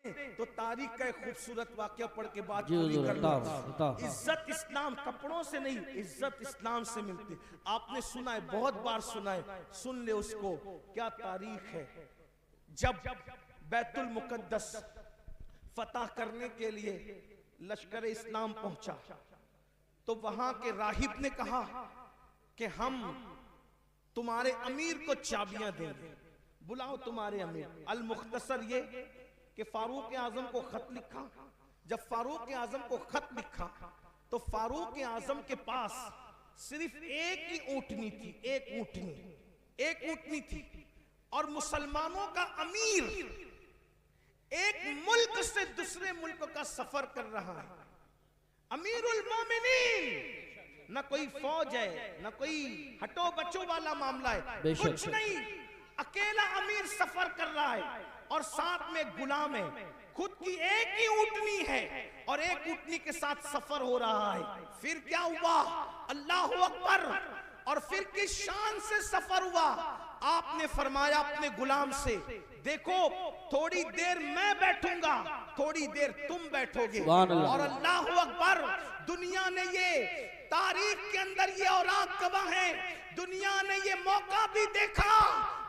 तो तारीख का एक खूबसूरत वाक्य पढ़ के बात पूरी कर लो। इज्जत इस्लाम कपड़ों से नहीं, इज्जत इस्लाम से मिलती। आपने सुना है, बहुत बार सुना है, सुन ले उसको। क्या तारीख है, जब बैतुल मुकद्दस फतह करने के लिए लश्कर इस्लाम पहुंचा तो वहां के राहिब ने कहा कि हम तुम्हारे अमीर को चाबियां देंगे, बुलाओ तुम्हारे अमीर। अल मुख्तसर ये कि फारूक आजम को खत लिखा। जब फारूक आजम को खत लिखा तो फारूक आजम के पास सिर्फ एक ही ऊँटनी थी, एक ऊँटनी थी। और मुसलमानों का अमीर एक मुल्क से दूसरे मुल्क का सफर कर रहा है। अमीरुल मोमिनीन, न कोई फौज है, न कोई हटो बचो वाला मामला है, कुछ नहीं। अकेला अमीर सफर कर रहा है और साथ में गुलाम है। खुद की एक ही ऊँटनी है और एक ऊँटनी के साथ सफर हो रहा है। फिर क्या हुआ, अल्लाह अकबर। और फिर किस शान से सफर हुआ। आपने फरमाया अपने गुलाम से, देखो थोड़ी देर मैं बैठूंगा, थोड़ी देर तुम बैठोगे। और अल्लाह अकबर, दुनिया ने ये तारीख के अंदर ये औरात गवाह है, दुनिया ने ये मौका भी देखा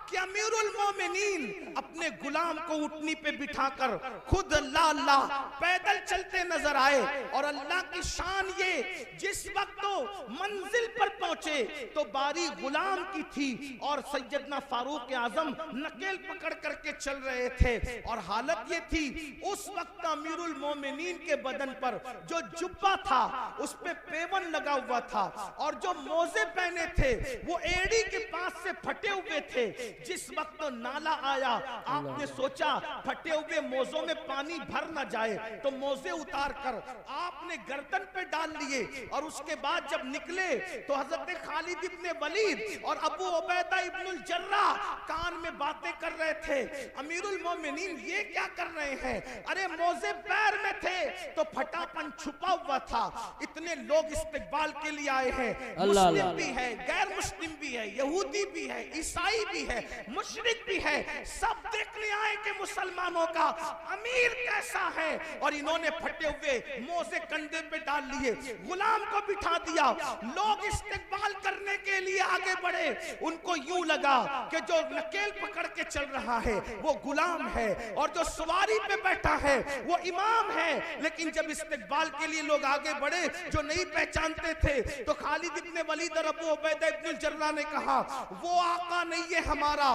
कि अमीरुल मोमिनीन अपने गुलाम को ऊँटनी पे बिठाकर खुद अल्लाह अल्लाह पैदल चलते नजर आए। और अल्लाह की शान ये, जिस वक्त तो मंजिल पर पहुंचे तो बारी गुलाम की थी और सैयदना फारूक आजम नकेल पकड़ करके चल रहे थे। और हालत ये थी, उस वक्त अमीरुल मोमिनीन के बदन पर जो जुब्बा था उस पे पेवन लगा हुआ था और जो मोजे पहने थे वो एड़ी के पास से फटे हुए थे। जिस वक्त तो नाला आया, आपने सोचा फटे हुए मोजों में पानी भर ना जाए तो मोजे उतार कर आपने गर्दन पे डाल लिए। और उसके बाद जब निकले तो हजरत खालिद इब्ने वलीद और अबू उबैदा इब्नुल जर्राह कान में बातें कर रहे थे। अमीरुल मोमिनीन ये क्या कर रहे हैं, अरे मोजे पैर में थे तो फटापन छुपा हुआ था। इतने लोग इस्तिकबाल के लिए आए हैं, मुस्लिम भी है, गैर मुस्लिम भी है, यहूदी भी है, ईसाई भी है, मुशरिक भी है, सब देखने आए कि मुसलमानों का अमीर कैसा है। और इन्होंने फटे हुए मोजे कंधे पे डाल लिए, गुलाम को बिठा दिया। लोग इस्तिकबाल करने के लिए आगे बढ़े। उनको यूं लगा कि जो नकेल पकड़ के चल रहा है वो गुलाम है और जो सवारी पे बैठा है वो इमाम है। लेकिन जब इस्तिकबाल के लिए लोग आगे बढ़े जो नहीं पहचानते थे तो खालिद इब्ने वलीद और अबू उबैदा इब्नुल जर्राह ने कहा, वो आका नहीं है हमारा,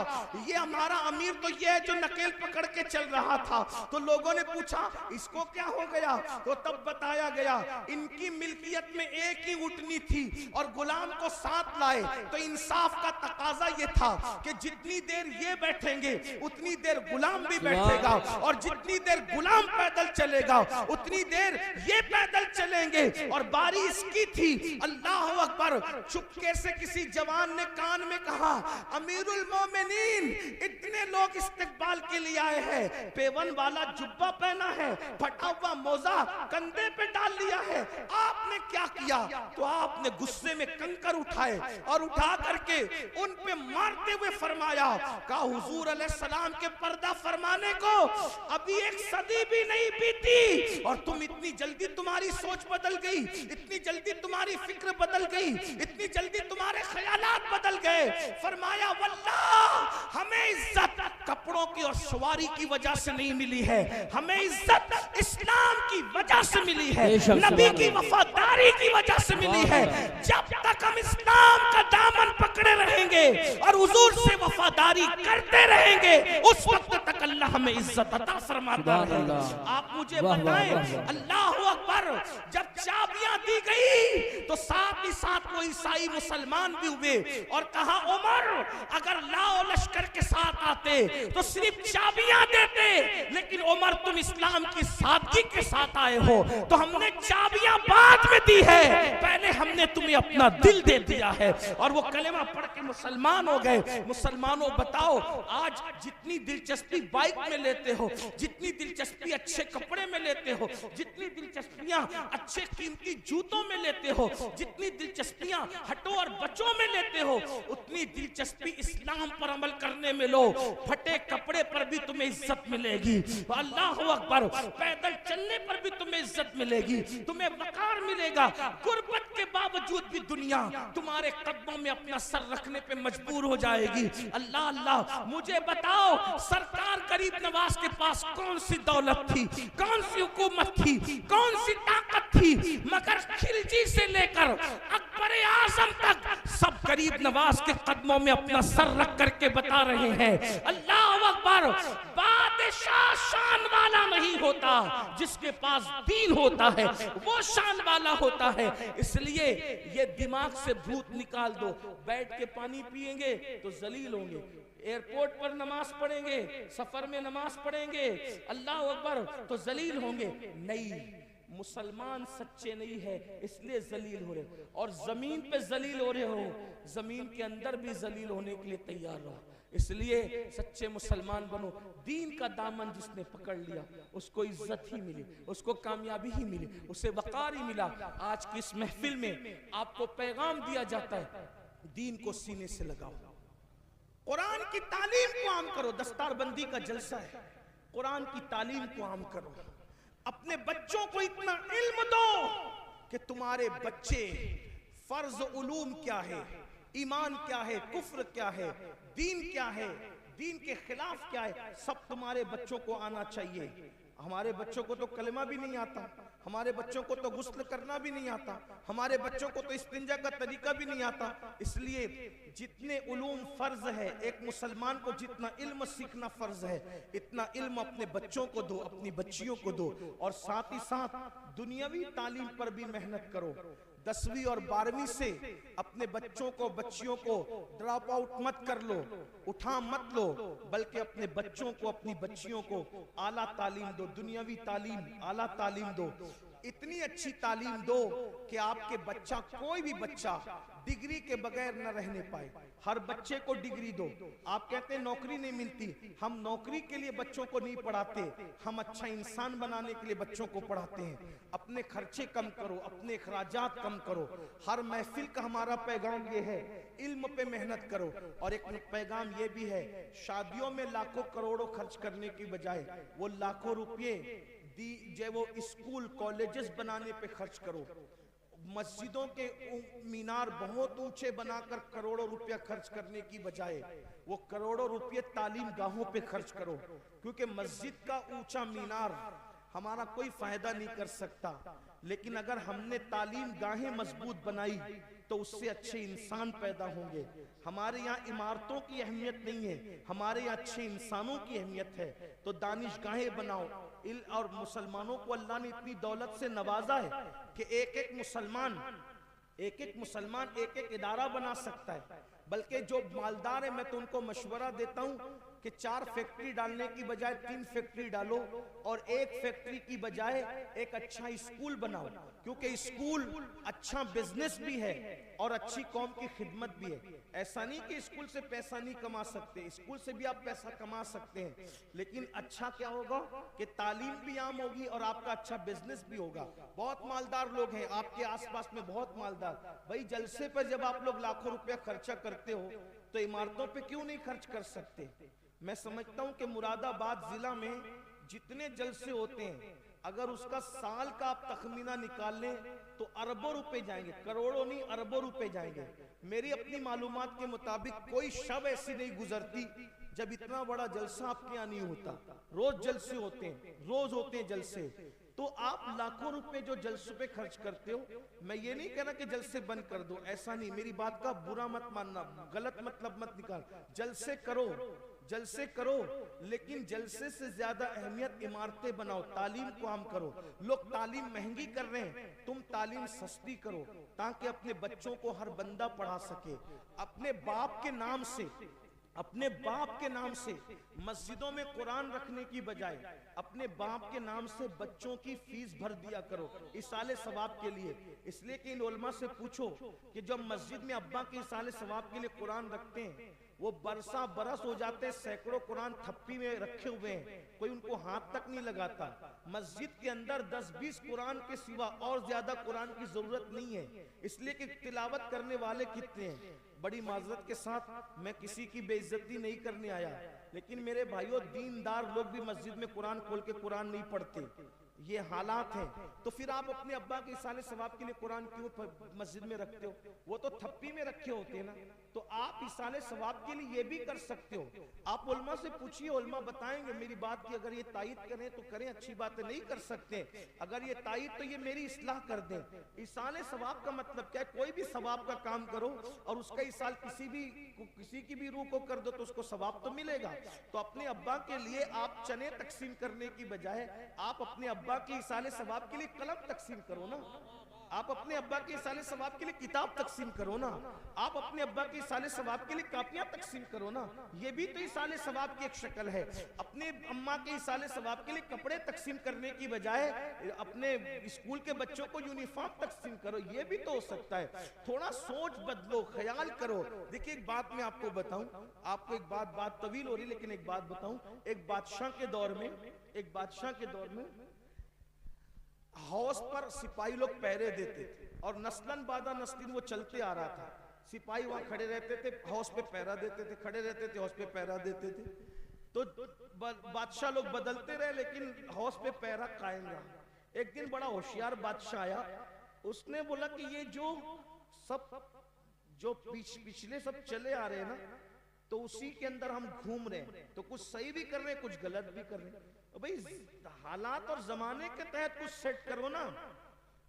ये हमारा अमीर तो ये है जो नकेल पकड़ के चल रहा था। तो लोगों ने पूछा इसको क्या हो गया, तो तब बताया गया इनकी मिल्कियत में एक ही ऊँटनी थी और गुलाम को साथ लाए। तो इंसाफ का तकाजा ये था कि जितनी देर ये बैठेंगे उतनी देर गुलाम भी बैठेगा और जितनी देर गुलाम पैदल चलेगा उतनी देर ये पैदल चलेंगे। और बारी इसकी थी, अल्लाह अकबर। चुपके से किसी जवान ने कान में कहा, अमीरुल मोमिनीन इतने लोग इस्तिकबाल के लिए आए हैं, पेवन वाला जुब्बा पहना है, फटा हुआ मोजा कंधे पे डाल लिया है, आपने क्या किया। तो आपने गुस्से में कंकर उठाए और उठा करके उन पे मारते हुए फरमाया, कहा हुजूर अलैहिस्सलाम के पर्दा फरमाने को अभी एक सदी भी नहीं बीती और तुम इतनी जल्दी तुम्हारी सोच बदल गई, इतनी जल्दी तुम्हारी फिक्र बदल गई, इतनी जल्दी तुम्हारे ख्यालात बदल गए। फरमाया वल्लाह हमें इज्जत कपड़ों की और सवारी की वजह से नहीं मिली है, हमें इज्जत इस्लाम की वजह से मिली है, नबी की वफादारी की वजह से मिली है। जब तक हम इस्लाम का दामन पकड़े रहेंगे और हुजूर से वफादारी करते रहेंगे उस वक्त तक अल्लाह हमें इज्जत अता फरमाता है। आप मुझे बताएं, अल्लाह अकबर, जब चाबियां दी गई तो साथ ही साथ वो ईसाई मुसलमान भी हुए और कहा उमर अगर लाओ लश्कर के साथ आते तो सिर्फ चाबियां देते, लेकिन उमर तुम इस्लाम की सादगी के साथ आए हो तो हमने चाबियां बाद में दी है, पहले हमने तुम्हें अपना दिल दे दिया है। और वो कलेमा पढ़ के मुसलमान हो गए। मुसलमानों बताओ, आज जितनी दिलचस्पी बाइक में लेते हो, जितनी दिलचस्पी अच्छे कपड़े में लेते हो, जितनी दिलचस्पियां अच्छे कीमती जूतों में लेते हो, जितनी दिलचस्पियां हटो और बच्चों में लेते हो, उतनी दिलचस्पी इस्लाम पर अमल करने में लो। फटे कपड़े पर भी तुम्हें इज्जत मिलेगी, अल्लाह अकबर, पैदल चलने पर भी तुम्हें इज्जत मिलेगी, तुम्हें वकार मिलेगा। गुर्बत के बावजूद भी दुनिया तुम्हारे कदमों में अपना सर रखने पे मजबूर हो जाएगी। अल्लाह अल्लाह, मुझे बताओ सरकार गरीब नवाज के पास कौन सी दौलत थी, कौन सी हुकूमत थी, कौन सी ताकत थी, मगर खिलजी से लेकर अकबर आजम तक सब गरीब नवाज के कदमों में अपना सर रख करके बता रहे हैं अल्लाह अकबर। बादशाह शान वाला नहीं होता, जिसके पास दीन होता है वो शान वाला होता है। इसलिए ये दिमाग से भूत निकाल दो। बैठ के पानी पिएंगे तो जलील होंगे, एयरपोर्ट पर नमाज पढ़ेंगे, सफर में नमाज पढ़ेंगे, अल्लाह अकबर, तो जलील होंगे। नहीं, मुसलमान सच्चे नहीं है इसलिए जलील हो रहे, और जमीन पे जलील हो रहे हो, जमीन के अंदर भी जलील होने के लिए तैयार रहो। इसलिए सच्चे मुसलमान बनो। दीन का दामन जिसने पकड़ लिया उसको इज्जत ही मिली, उसको कामयाबी ही मिली, उसे वकार ही मिला। आज की इस महफिल में आपको पैगाम दिया जाता है, दीन को सीने से लगाओ, कुरान की तालीम को आम करो। दस्तारबंदी का जलसा है, कुरान की तालीम को आम करो। अपने बच्चों को इतना इल्म दो कि तुम्हारे बच्चे फर्ज उलूम क्या है, ईमान क्या है, कुफ्र क्या है, दीन क्या है, दीन के खिलाफ क्या है, सब तुम्हारे बच्चों को आना चाहिए। हमारे बच्चों को तो कलमा भी नहीं आता, हमारे बच्चों को तो गुस्ल करना भी नहीं आता, हमारे बच्चों को तो इस्तिंजा का तरीका भी नहीं आता। इसलिए जितने उलूम फर्ज है, एक मुसलमान को जितना इल्म सीखना फर्ज है, इतना इल्म अपने बच्चों को दो, अपनी बच्चियों को दो। और साथ ही साथ दुनियावी तालीम पर भी मेहनत करो। 10वीं और 12वीं से अपने बच्चों को, बच्चियों को ड्रॉप आउट मत कर लो, उठा मत लो, बल्कि अपने बच्चों को, अपनी बच्चियों को आला तालीम दो, दुनियावी तालीम, आला तालीम दो। इतनी अच्छी तालीम दो कि आपके बच्चा, कोई भी बच्चा डिग्री के बगैर न रहने पाए। हर बच्चे को डिग्री दो। आप कहते हैं नौकरी नहीं मिलती, हम नौकरी के लिए बच्चों को नहीं पढ़ाते, हम अच्छा इंसान बनाने के लिए बच्चों को पढ़ाते हैं। अपने खर्चे कम करो, अपने अखराजात कम करो। हर महफिल का हमारा पैगाम ये है, इल्म पे मेहनत करो। और एक पैगाम ये भी है, शादियों में लाखों करोड़ों खर्च करने की बजाय वो लाखों रुपये जो वो स्कूल कॉलेजेस बनाने पे खर्च करो। मस्जिदों के मीनार बहुत ऊंचे बनाकर करोड़ों रुपया खर्च करने की बजाय वो करोड़ों रुपये तालीम गाहों पे खर्च करो। क्योंकि मस्जिद का ऊंचा मीनार हमारा कोई फायदा नहीं कर सकता, लेकिन अगर हमने तालीम गाहें मजबूत बनाई तो उससे अच्छे इंसान पैदा होंगे। हमारे यहाँ इमारतों की अहमियत नहीं है, हमारे यहाँ अच्छे इंसानों की अहमियत है। तो दानिशगाहें बनाओ। और मुसलमानों को अल्लाह ने इतनी दौलत से नवाजा है कि एक एक मुसलमान एक एक इदारा बना सकता है। बल्कि जो मालदार है, मैं तो उनको मशवरा देता हूँ कि 4 फैक्ट्री डालने की बजाय 3 फैक्ट्री डालो, और 1 फैक्ट्री की बजाय एक अच्छा स्कूल बनाओ। क्योंकि स्कूल अच्छा बिजनेस भी है और अच्छी कौम की खिदमत भी है। ऐसा नहीं कि स्कूल से पैसा नहीं कमा सकते, स्कूल से भी आप पैसा कमा सकते हैं, लेकिन अच्छा क्या होगा कि तालीम भी आम होगी और आपका अच्छा बिजनेस भी होगा। बहुत मालदार लोग हैं आपके आसपास में, बहुत मालदार। भाई जलसे पर जब आप लोग लाखों रुपया खर्चा करते हो तो इमारतों पे क्यों नहीं खर्च कर सकते? मैं समझता हूं कि मुरादाबाद जिला में जितने जलसे होते हैं, अगर उसका साल का आप तखमीना निकाल लें तो अरबों रुपए जाएंगे, करोड़ों नहीं अरबों रुपए जाएंगे। मेरी अपनी मालूमात के मुताबिक कोई शब ऐसी नहीं गुजरती जब इतना बड़ा जलसा आपके यहाँ नहीं होता। रोज जलसे होते हैं, रोज होते हैं जलसे। तो आप लाखों रुपए जो जलसों पे खर्च करते हो, मैं ये नहीं कह रहा कि जलसे बंद कर दो, ऐसा नहीं, मेरी बात का बुरा मत मानना, गलत मतलब मत निकाल। जलसे करो, जलसे करो, लेकिन जलसे से ज्यादा अहमियत इमारतें बनाओ, तालीम को आम करो। लोग तालीम महंगी कर रहे हैं, तुम तालीम सस्ती करो ताकि अपने बच्चों को हर बंदा पढ़ा सके। अपने बाप के नाम से, अपने बाप के नाम से मस्जिदों में कुरान रखने की बजाय अपने बाप के नाम से बच्चों की फीस भर दिया करो इसाले सवाब के लिए। इसलिए कि इन उलमा से पूछो कि जब मस्जिद में अब्बा के इसाले सवाब के लिए कुरान रखते हैं वो बरसा बरस हो जाते, सैकड़ों कुरान थप्पी में रखे हुए हैं, कोई उनको हाथ तक नहीं लगाता। मस्जिद के अंदर 10-20 कुरान के सिवा और ज्यादा कुरान की जरूरत नहीं है, इसलिए कि तिलावत करने वाले कितने हैं। बड़ी माजरत के साथ मैं किसी की बेइज्जती नहीं करने आया, लेकिन मेरे भाइयों दीनदार लोग भी मस्जिद में कुरान खोल के कुरान नहीं पढ़ते, ये हालात हैं। तो फिर आप अपने अब्बा के इसाले सवाब के लिए कुरान क्यों मस्जिद में रखते हो? वो तो थप्पी में रखे होते हैं ना। तो आप इसाले सवाब के लिए ये भी कर सकते हो। आप उलमा से पूछिए, उलमा बताएंगे मेरी बात की। अगर ये तायद करें तो करें, अच्छी बात है, नहीं कर सकते अगर ये तायद तो ये मेरी इस्लाह कर दें। इसाले सवाब का मतलब क्या है? कोई भी सवाब का काम करो और उसका इसाल किसी की भी रूह को कर दो तो उसको सवाब तो मिलेगा। तो अपने अब्बा के लिए आप चने तकसीम करने की बजाय आप अपने अब्बा के इसाले सवाब के लिए कलम तकसीम करो ना। आप अपने अब्बा के इसाले सवाब के लिए किताब तकसीम करो ना। आप अपने अब्बा के इसाले सवाब के लिए कापियां तकसीम करो ना। ये भी तो इसाले सवाब की एक शक्ल है। अपने अम्मा के इसाले सवाब के लिए कपड़े तकसीम करने की बजाय अपने स्कूल के बच्चों को यूनिफॉर्म तकसीम करो, ये भी तो हो सकता है। थोड़ा सोच बदलो, ख्याल करो। देखिए एक बात मैं आपको बताऊं, आपको एक बात तवील हो रही, लेकिन एक बात बताऊं। एक बादशाह के दौर में हौस पर सिपाही लोग पहरे देते थे और नस्लन बादा नस्लिन वो चलते आ रहा था। सिपाही वहां खड़े रहते थे, हौस पे पहरा देते थे, खड़े रहते थे, हौस पे पहरा देते थे। तो बादशाह लोग बदलते रहे लेकिन हौस पे पहरा कायम रहा। एक दिन बड़ा होशियार बादशाह आया, उसने बोला कि ये जो पिछले सब चले आ रहे हैं ना, तो उसी के अंदर हम घूम रहे हैं, तो कुछ सही भी कर रहे हैं, कुछ गलत भी कर रहे हैं। भाई हालात और जमाने के तहत कुछ सेट करो ना।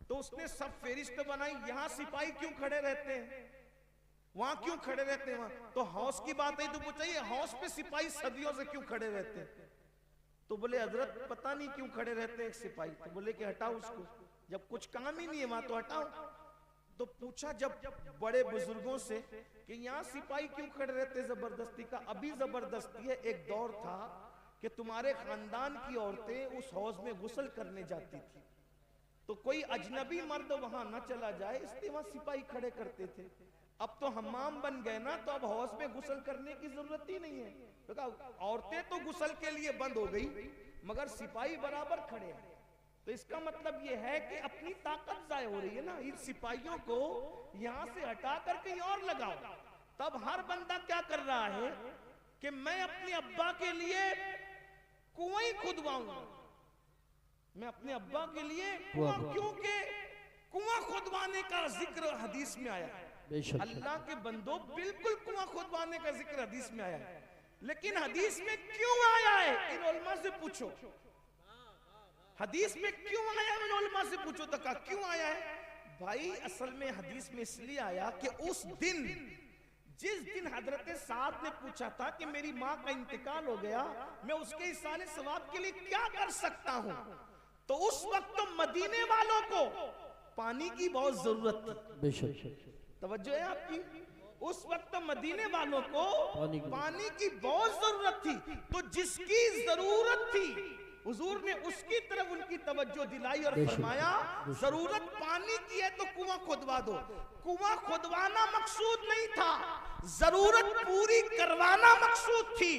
तो उसने सब फेरिस्त बनाई, यहाँ सिपाही क्यों खड़े रहते हैं, वहां क्यों खड़े रहते हैं वहां। तो हौस की बात है तो पूछा ये हौस पे सिपाही सदियों से क्यों खड़े रहते हैं। तो बोले हजरत पता नहीं क्यों खड़े रहते हैं एक सिपाही। तो बोले कि हटाओ उसको, जब कुछ काम ही नहीं है वहां तो हटाओ। तो पूछा जब बड़े बुजुर्गों से कि यहाँ सिपाही क्यों खड़े रहते जबरदस्ती का। अभी जबरदस्ती है, एक दौर था कि तुम्हारे खानदान की औरतें उस हौज में गुस्ल करने जाती थी, तो कोई अजनबी मर्द वहां न चला जाए इसलिए वहां सिपाही खड़े करते थे। अब तो हम्माम बन गए ना, तो अब हौज में गुस्ल करने की जरूरत ही नहीं है। तो औरतें तो गुस्ल के लिए बंद हो गई मगर सिपाही बराबर खड़े हैं। तो इसका मतलब यह है कि अपनी ताकत जाय हो रही है ना। इन सिपाहियों को यहां से हटा कर कहीं और लगाओ। तब हर बंदा क्या कर रहा है कि मैं अपने अब्बा के लिए कुआं ही खुदवाऊंगा, मैं अपने अब्बा के लिए क्योंकि कुआं खुदवाने का जिक्र हदीस में आया है। अल्लाह के बंदो बिल्कुल कुआं खुदवाने का जिक्र हदीस में आया है, लेकिन हदीस में क्यों आया है इन उलमा से पूछो। हदीस में क्यों आया है इन उलमा से पूछो। तो कहा क्यों आया है भाई, असल में हदीस में इसलिए आया कि उस दिन जिस दिन हजरत साद ने पूछा था कि मेरी माँ का इंतकाल हो गया, मैं उसके इसाले सवाब के लिए क्या कर सकता हूँ, तो उस वक्त तो मदीने वालों को पानी की बहुत जरूरत थी। तवज्जो है आपकी, उस वक्त मदीने वालों को पानी की बहुत जरूरत थी। तो जिसकी जरूरत थी हुजूर ने उसकी तरफ उनकी तवज्जो दिलाई और फरमाया जरूरत पानी की है तो कुआं खुदवा दो। कुआं खुदवाना मकसूद नहीं था, जरूरत पूरी करवाना मकसूद थी।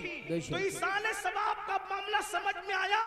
तो इसाले सवाब का मामला समझ में आया।